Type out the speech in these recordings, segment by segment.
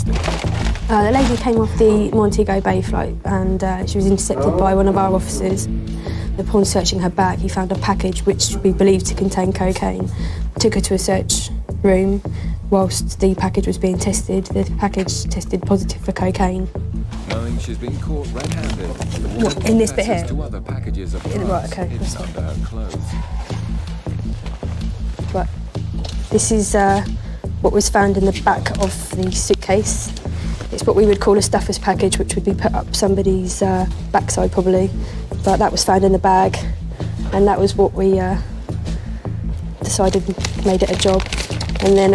testing. The lady came off the Montego Bay flight and she was intercepted by one of our officers. Upon searching her bag, he found a package which we believed to contain cocaine. Took her to a search room. Whilst the package was being tested, the package tested positive for cocaine. Knowing she's been caught red-handed, What, in this bit here? to other packages of drugs Right, okay. hidden under her clothes. Right. This is what was found in the back of the suitcase. It's what we would call a stuffer's package, which would be put up somebody's backside probably. But that was found in the bag, and that was what we decided made it a job. And then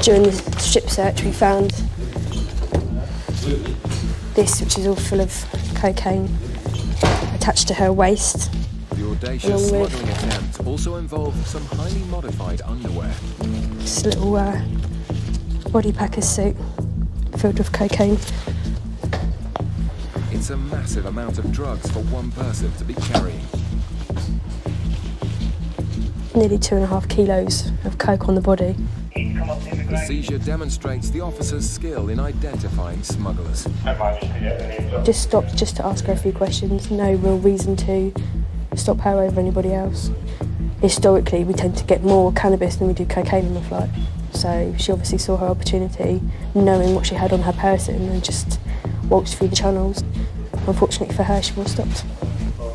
during the ship search, we found this, which is all full of cocaine attached to her waist. The audacious smuggling attempt also involved some highly modified underwear. This little body packer's suit filled with cocaine. It's a massive amount of drugs for one person to be carrying. Nearly 2.5 kilos of coke on the body. The seizure demonstrates the officer's skill in identifying smugglers. Just stopped just to ask her a few questions. No real reason to stop her over anybody else. Historically, we tend to get more cannabis than we do cocaine on the flight. So she obviously saw her opportunity, knowing what she had on her person, and just waltzed through the channels. Unfortunately for her, she was stopped.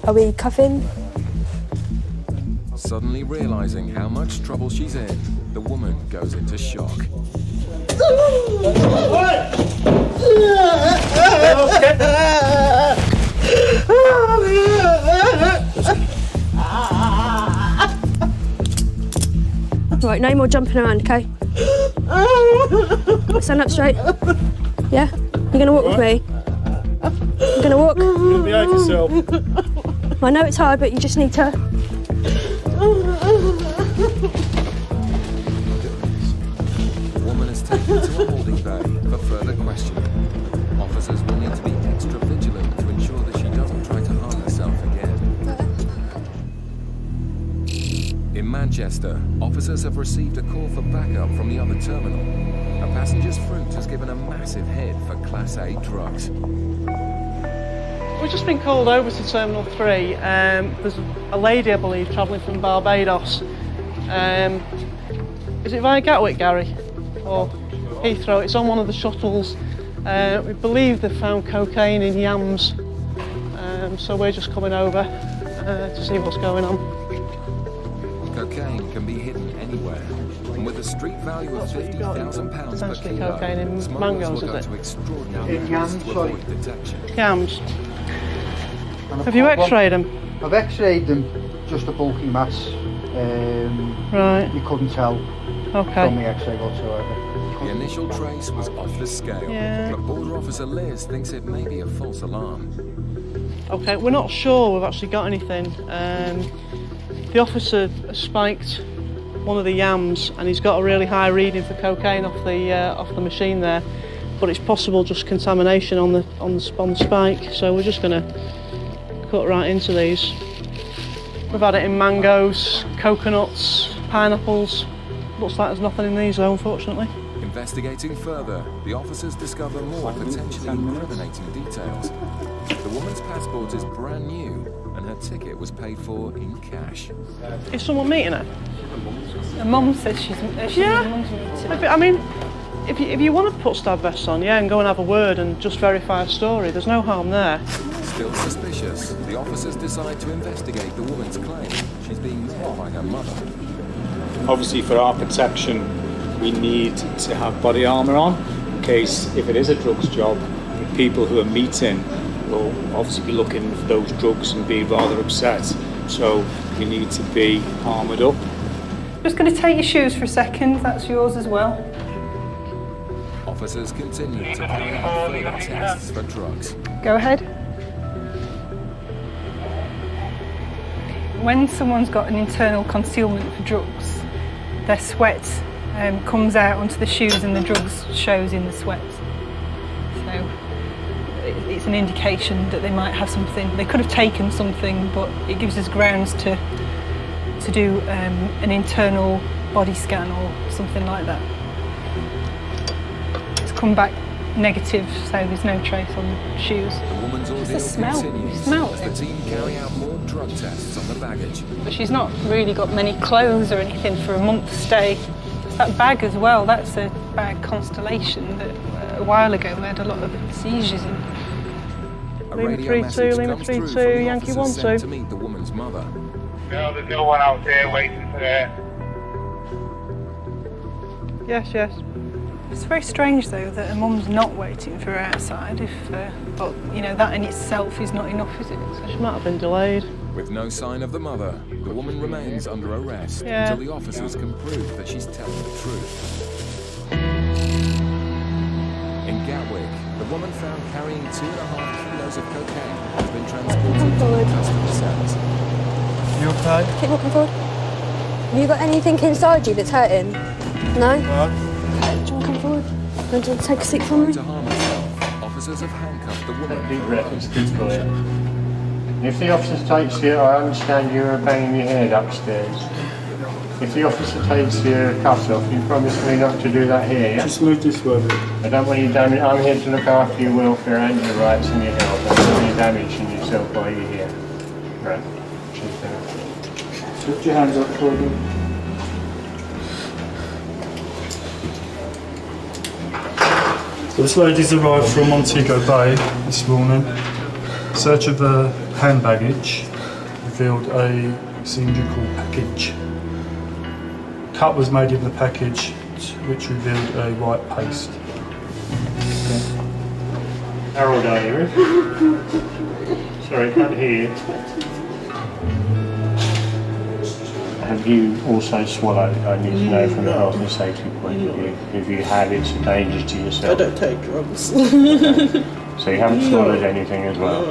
Are we cuffing? Suddenly realizing how much trouble she's in, the woman goes into shock. Right, no more jumping around, okay? Stand up straight. Yeah? You're gonna walk with me? You're gonna walk? You're gonna behave yourself. I know it's hard, but you just need to... The woman is taken to a holding bay for further questioning. Officers will need to be extra vigilant to ensure that she doesn't try to harm herself again. In Manchester, officers have received a call for backup from the other terminal. A passenger's fruit has given a massive hit for Class A drugs. We've just been called over to Terminal 3. There's a lady, I believe, travelling from Barbados. Is it via Gatwick, Gary? Or Heathrow? It's on one of the shuttles. We believe they've found cocaine in yams. So we're just coming over to see what's going on. Cocaine can be hidden anywhere. And with a street value of £50,000 per Essentially kilo, cocaine in smugglers mangoes, will go is to it? extraordinary In lengths yams, to sorry. avoid detection. Yams. Have you x-rayed them? I've x-rayed them, just a bulky mass. Right. You couldn't tell Okay. from the x-ray whatsoever. The initial trace was off the scale, Yeah. but Border Officer Liz thinks it may be a false alarm. Okay, we're not sure we've actually got anything. The officer spiked one of the yams and he's got a really high reading for cocaine off the machine there, but it's possible just contamination on the spike. So we're just going to cut right into these. We've had it in mangoes, coconuts, pineapples. Looks like there's nothing in these though, unfortunately. Investigating further, the officers discover more potentially incriminating details. The woman's passport is brand new and her ticket was paid for in cash. Is someone meeting her? Her mum says she's Yeah. mum's meeting. I mean, if you want to put stab vests on, yeah, and go and have a word and just verify a story, there's no harm there. Still suspicious, the officers decide to investigate the woman's claim she's being met by her mother. Obviously, for our protection, we need to have body armour on, in case if it is a drugs job, the people who are meeting will obviously be looking for those drugs and be rather upset. So we need to be armoured up. Just going to take your shoes for a second. That's yours as well. Officers continue to carry out further tests for drugs. Go ahead. When someone's got an internal concealment for drugs, their sweat comes out onto the shoes and the drugs shows in the sweat. So it's an indication that they might have something. They could have taken something, but it gives us grounds to do an internal body scan or something like that. come back negative, so there's no trace on the shoes. The woman's ordeal smell. continues You smell as it. the team carry out more drug tests on the baggage. But she's not really got many clothes or anything for a month's stay. It's that bag as well, that's a bag Constellation that a while ago we had a lot of seizures in. A Lima radio 32, message Lima comes through 32, from the Yankee officers 12. sent to meet the woman's mother. No, there's no one out there waiting for her. Yes, yes. It's very strange though that her mum's not waiting for her outside, but you know, that in itself is not enough, is it? She might have been delayed. With no sign of the mother, the woman remains under arrest Yeah. until the officers can prove that she's telling the truth. In Gatwick, the woman found carrying 2.5 kilos of cocaine has been transported to the customs cells. You okay? Keep walking forward. Have you got anything inside you that's hurting? No? No. Okay, do you want to come forward? Do you want to take a seat from me? To harm herself, officers have handcuffed the woman. Deep breath, it's good for you. If the officer takes you, I understand you were banging your head upstairs. If the officer takes your cuffs off, you promise me not to do that here, yeah? Just move this way. I don't want you damage. I'm here to look after your welfare and your rights and your health. I don't want you damaging yourself while you're here. Right. Cheers, then. Put your hands up for them. So this lady's arrived from Montego Bay this morning. Search of the hand baggage revealed a cylindrical package. Cut was made in the package, which revealed a white paste. Harold, are you? Sorry, can't hear you. Have you also swallowed? I need to know from a health and safety point of view. If you have, it's a danger to yourself. I don't take drugs. Okay. So you haven't swallowed anything as well?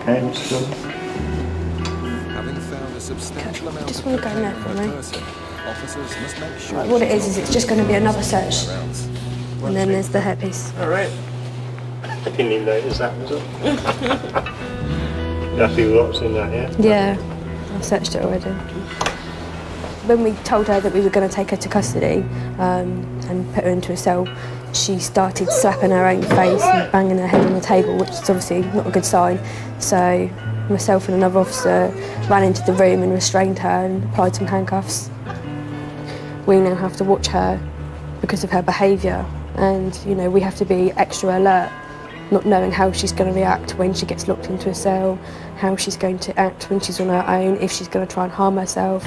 Okay, that's good. Having found a substantial amount Just of wanna go in cocaine there on for her me. person, officers must make sure Right, what it she's is not it's just going to be another search. around. And then there's the hairpiece. Alright. I didn't even notice that was up. Happy with what's in that, yeah? Yeah, I searched it already. When we told her that we were going to take her to custody and put her into a cell, she started slapping her own face and banging her head on the table, which is obviously not a good sign. So myself and another officer ran into the room and restrained her and applied some handcuffs. We now have to watch her because of her behaviour, and you know, we have to be extra alert, not knowing how she's going to react when she gets locked into a cell, how she's going to act when she's on her own, if she's going to try and harm herself.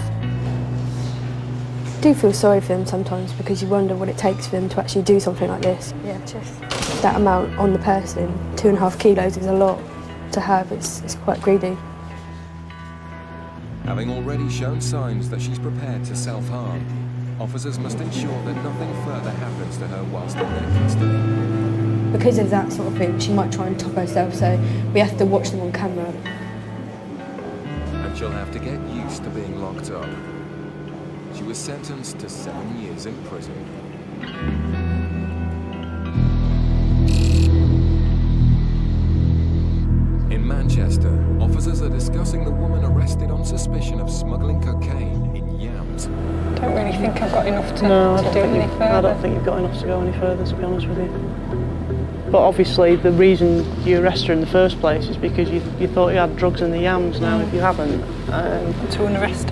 I do feel sorry for them sometimes because you wonder what it takes for them to actually do something like this. Yeah, just that amount on the person, 2.5 kilos is a lot to have. It's quite greedy. Having already shown signs that she's prepared to self-harm, officers must ensure that nothing further happens to her whilst in their custody. Because of that sort of thing, she might try and top herself, so we have to watch them on camera. And she'll have to get used to being locked up. She was sentenced to 7 years in prison. In Manchester, officers are discussing the woman arrested on suspicion of smuggling cocaine in yams. I don't really think I've got enough to, No, to do any further. I don't think you've got enough to go any further, to be honest with you. But obviously, the reason you arrested her in the first place is because you thought you had drugs in the yams. Now, if you haven't, To an arrest.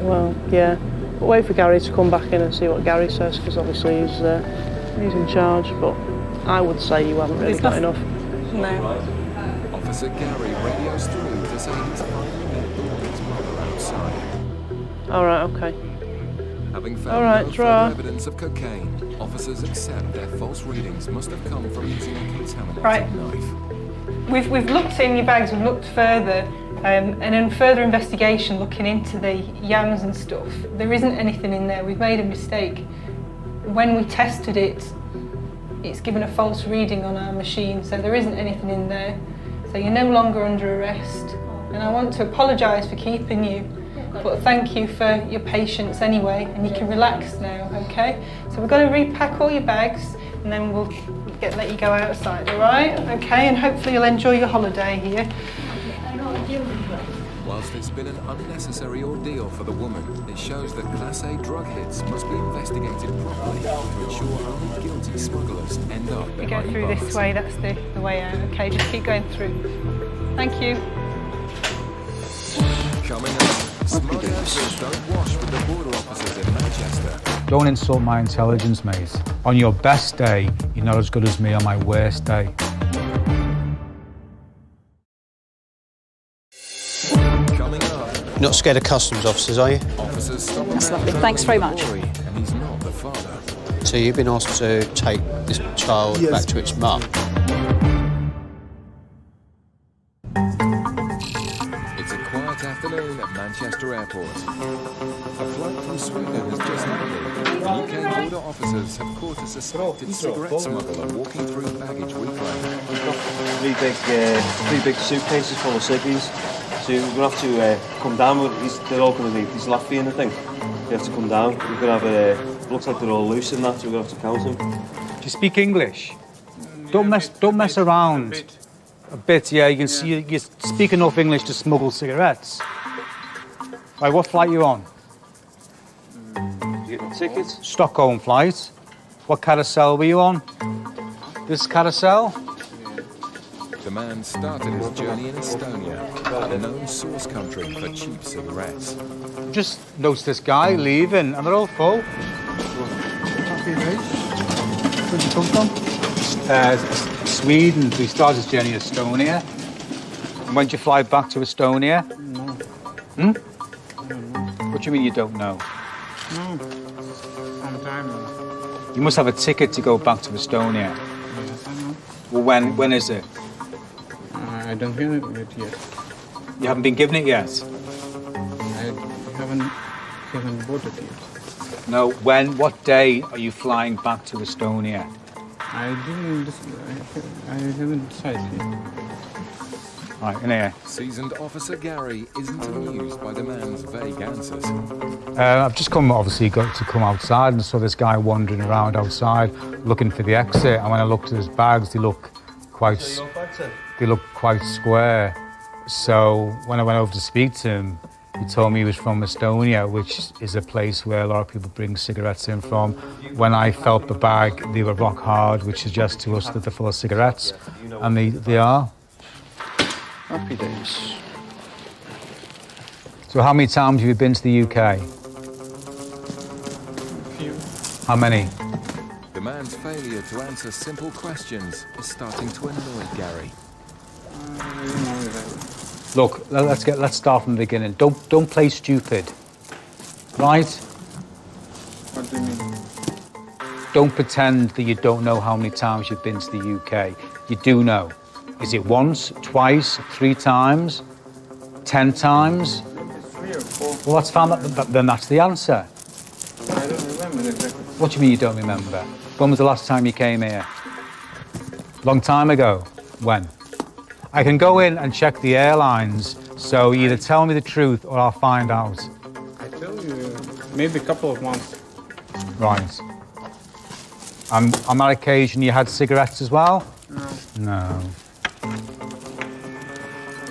well, yeah. But wait for Gary to come back in and see what Gary says, because obviously he's in charge. But I would say you haven't really got enough. No. Officer Gary radios through to say he's finally met the woman's mother outside. All right, okay. Having All found right, no draw. further evidence of cocaine, officers accept their false readings must have come from using a contaminated Right. knife. We've looked in your bags, we've looked further, and in further investigation, looking into the yams and stuff, there isn't anything in there. We've made a mistake. When we tested it, it's given a false reading on our machine, so there isn't anything in there. So you're no longer under arrest. And I want to apologise for keeping you, but thank you for your patience anyway, and you can relax now, okay? So we're going to repack all your bags, and then we'll let you go outside, all right? Okay, and hopefully you'll enjoy your holiday here. Whilst it's been an unnecessary ordeal for the woman, it shows that Class A drug hits must be investigated properly to ensure only guilty smugglers end up You go behind through bars. this way, that's the way out. Okay, just keep going through. Thank you. Coming up, smugglers don't wash with the border officers in Manchester. Don't insult my intelligence, mate. On your best day, you're not as good as me on my worst day. Coming up, You're not scared of customs officers, are you? officers stop a That's man lovely. Thanks very much. travelling with a lorry, and he's not the father. So you've been asked to take this child back to its mum. It's a quiet afternoon at Manchester Airport. A flight from Sweden has just landed. UK border officers have caught a suspected cigarette smuggler walking through baggage reclaim. Three big suitcases full of ciggies. So we're going to have to come down. They're all going to need these laffy in, I think. We have to come down. We're going to have looks like they're all loose in that, so we're going to have to count them. Do you speak English? Don't mess around. A bit, yeah. You can see you speak enough English to smuggle cigarettes. Right, what flight are you on? You get the tickets? Stockholm flight. What carousel were you on? This carousel? The man started his journey in Estonia, a known source country for cheap cigarettes. Just noticed this guy leaving, and they're all full. Where'd you come from? Sweden. So he started his journey in Estonia. And when did you fly back to Estonia? No. Hmm? I don't know. What do you mean you don't know? No. Sometime. You must have a ticket to go back to Estonia. Yes, I know. Well, when is it? I don't hear it yet. You haven't been given it yet? I haven't bought it yet. No, what day are you flying back to Estonia? I haven't decided yet. Right, in here. Seasoned Officer Gary isn't amused by the man's vague answers. I've just come outside and saw this guy wandering around outside looking for the exit. And when I looked at his bags, they look quite square. So when I went over to speak to him, he told me he was from Estonia, which is a place where a lot of people bring cigarettes in from. When I felt the bag, they were rock hard, which suggests to us that they're full of cigarettes. And they are. Happy days. So how many times have you been to the UK? A few. How many? The man's failure to answer simple questions is starting to annoy Gary. Look, let's start from the beginning. Don't play stupid, right? What do you mean? Don't pretend that you don't know how many times you've been to the UK. You do know. Is it once, twice, 3 times, 10 times? 3 or 4. Well, that's fine. Then that's the answer. I don't remember exactly. What do you mean you don't remember? When was the last time you came here? Long time ago. When? I can go in and check the airlines, so either tell me the truth or I'll find out. I tell you, maybe a couple of months. Right. And on that occasion, you had cigarettes as well? No. No.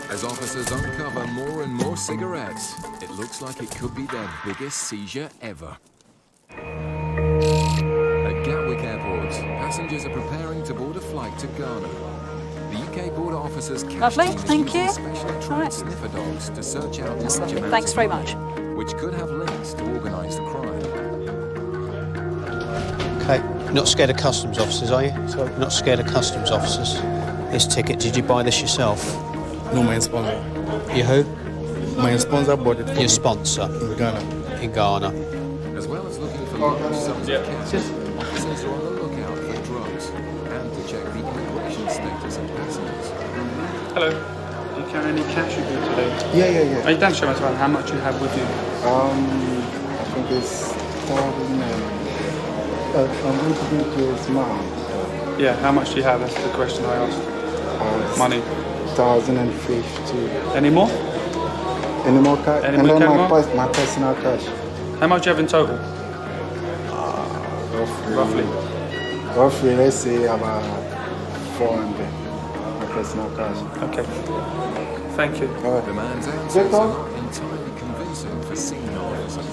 As officers uncover more and more cigarettes, it looks like it could be their biggest seizure ever. At Gatwick Airport, passengers are preparing to board a flight to Ghana. The UK border officers Lovely, thank you. specially trained Right. sniffer dogs to search out That's large lovely. amounts Thanks of very wealth, much. which could have links to organised crime. Okay. You're not scared of customs officers, are you? Sorry? You're not scared of customs officers. This ticket, did you buy this yourself? No, my sponsor. You who? My sponsor bought it for Your me. sponsor? In Ghana. In Ghana. As well as looking for large sums of cash, officers are on the lookout for drugs and to check the immigration status of passengers. Hello. Do you carry any cash with you today? Yeah. Oh, you don't show us about how much you have with you. I think it's 1,000. I'm going to give it to his mom. Yeah, how much do you have? That's the question I asked. Money. 1,050. Any more? Any more cash? Any And more then cash? my personal cash. How much do you have in total? Roughly. Roughly, let's say about 400. My personal cash. Okay. Thank you. The man's answers are not entirely convincing for scene officers.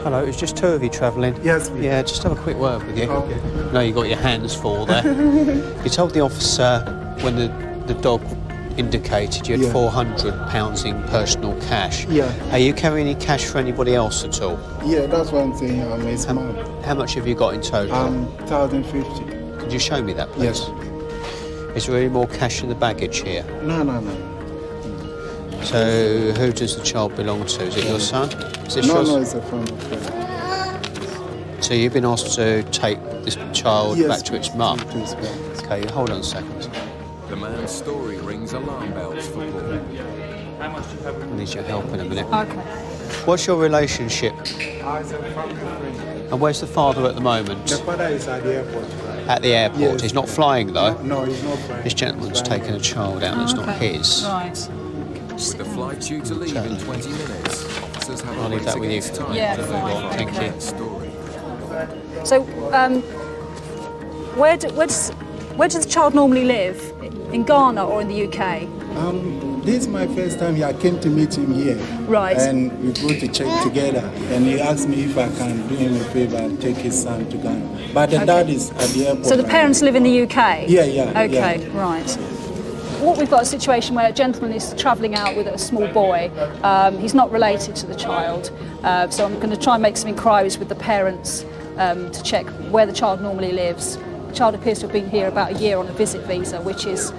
Hello, it's just two of you travelling. Yes, please. Yeah, just have a quick word with you. Okay. No, you got your hands full there. You told the officer when the dog indicated you had Yeah. £400 in personal cash. Yeah. Are you carrying any cash for anybody else at all? Yeah, that's what I'm saying. I'm his mom. How much have you got in total? 1,050. Could you show me that, please? Yes. Is there any more cash in the baggage here? No. So, who does the child belong to? Is it your son? Is it No, yours? it's a friend of friend. So you've been asked to take this child Yes, back to its mum? to its mum. Okay, hold on a second. The man's story rings alarm bells for Paul. I need your help in a minute. Okay. What's your relationship? It's a family friend. And where's the father at the moment? The father is at the airport. At the airport. Yes. He's not flying though. No, he's not flying. This gentleman's taken a child out that's not his. Right. With the flight due to leave in 20 minutes, officers have I'll a leave race that with you. against time Yeah, to fine, verify the thank you. man's story. So, where does the child normally live? In Ghana or in the UK? This is my first time here. I came to meet him here. Right. And we go to check together. And he asked me if I can do him a favor and take his son to Ghana. But the dad is at the airport. So the right parents live in the UK? Yeah. Okay, right. What we've got a situation where a gentleman is travelling out with a small boy. He's not related to the child. So I'm going to try and make some inquiries with the parents to check where the child normally lives. The child appears to have been here about a year on a visit visa, which is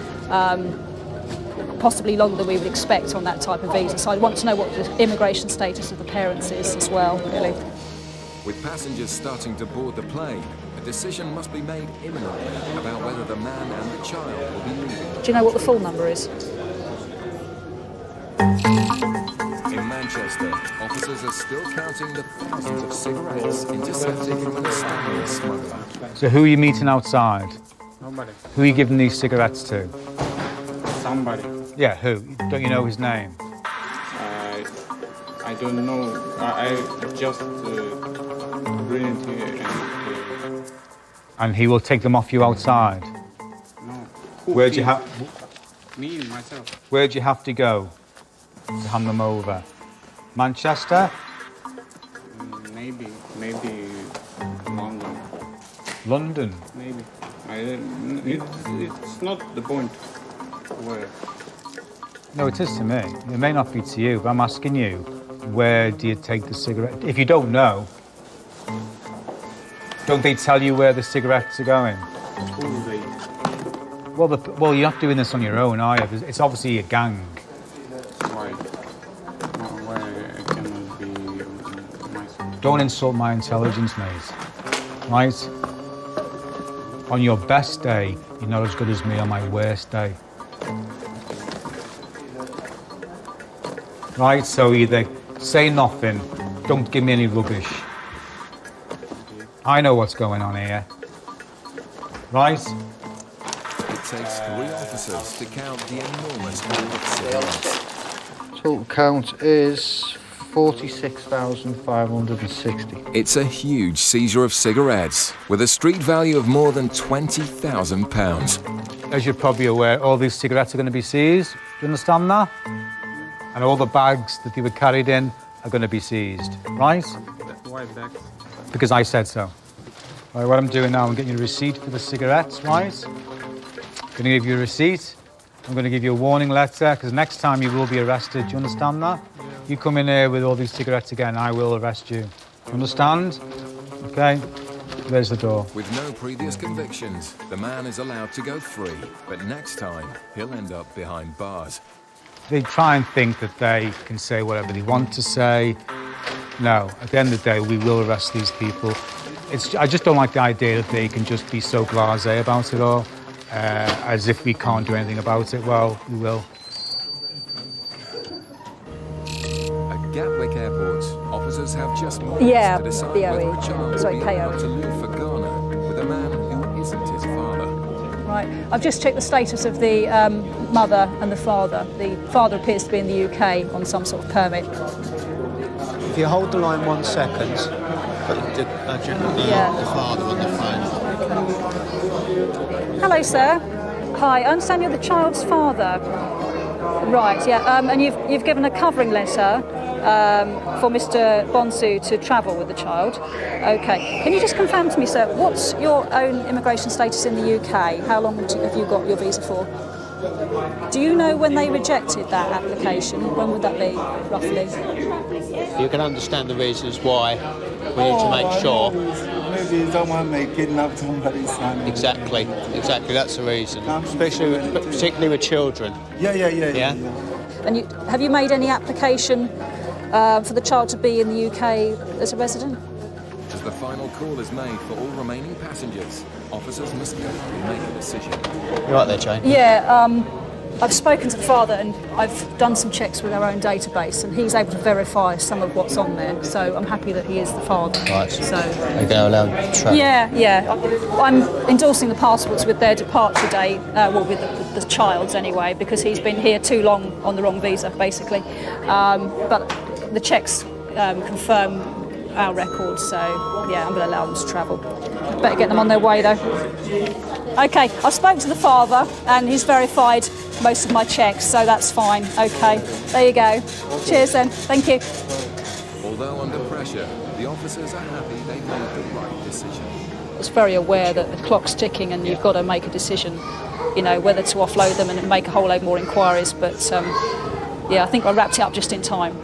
possibly longer than we would expect on that type of visa. So I want to know what the immigration status of the parents is as well, really. With passengers starting to board the plane, a decision must be made imminently about whether the man and the child will be leaving. Do you know what the full number is? In Manchester, officers are still counting the thousands of cigarettes intercepted from an Estonian smuggler. So who are you meeting outside? Nobody. Who are you giving these cigarettes to? Somebody. Yeah, who? Don't you know his name? I don't know. I just bring it here And he will take them off you outside? No. Where'd you have? Me, myself. Where'd you have to go to hand them over? Manchester? Maybe London. London? Maybe. It's not the point where. No, it is to me. It may not be to you, but I'm asking you, where do you take the cigarette? If you don't know, don't they tell you where the cigarettes are going? Well, you're not doing this on your own, are you? It's obviously a gang. Why? Why I cannot be myself? Don't insult my intelligence, mate. Right? On your best day, you're not as good as me on my worst day. Right? So either say nothing, don't give me any rubbish. I know what's going on here. Right? It takes 3 officers to count the enormous haul of cigarettes. Total count is 46,560. It's a huge seizure of cigarettes, with a street value of more than £20,000. As you're probably aware, all these cigarettes are going to be seized. Do you understand that? And all the bags that they were carried in are going to be seized, right? Why bags? Because I said so. Right, what I'm doing now, I'm getting you a receipt for the cigarettes, right? I'm going to give you a receipt. I'm going to give you a warning letter, because next time you will be arrested. Do you understand that? Yeah. You come in here with all these cigarettes again, I will arrest you. Understand? Okay? There's the door. With no previous convictions, the man is allowed to go free, but next time he'll end up behind bars. They try and think that they can say whatever they want to say. No, at the end of the day, we will arrest these people. I just don't like the idea that they can just be so blasé about it all, as if we can't do anything about it. Well, we will. At Gatwick Airport, officers have just minutes Yeah, to decide BOE. whether a child Sorry, will be allowed KO. to leave for Ghana with a man who isn't his father. Right. I've just checked the status of the mother and the father. The father appears to be in the UK on some sort of permit. If you hold the line 1 second, put the father on the phone. Hello, sir. Hi, I understand you're the child's father. Right, yeah, and you've given a covering letter for Mr. Bonsu to travel with the child. Okay, can you just confirm to me, sir, what's your own immigration status in the UK? How long have you got your visa for? Do you know when they rejected that application? When would that be, roughly? You can understand the reasons why we need to make sure. Maybe someone may kidnap somebody's son. Exactly, that's the reason. Particularly with children. Yeah. And have you made any application for the child to be in the UK as a resident? As the final call is made for all remaining passengers, officers must definitely make a decision. You right there, Jane? Yeah, I've spoken to the father and I've done some checks with our own database and he's able to verify some of what's on there, so I'm happy that he is the father. Right. So are you going to allow them to travel? Yeah. I'm endorsing the passports with their departure date, with the child's anyway, because he's been here too long on the wrong visa, basically. But the checks confirm our records, so yeah, I'm going to allow them to travel. Better get them on their way though. Okay, I spoke to the father and he's verified most of my checks, so that's fine. Okay, there you go. Cheers then, thank you. Although under pressure, the officers are happy they made the right decision. I was very aware that the clock's ticking and you've got to make a decision, you know, whether to offload them and make a whole load more inquiries, but yeah, I think I wrapped it up just in time.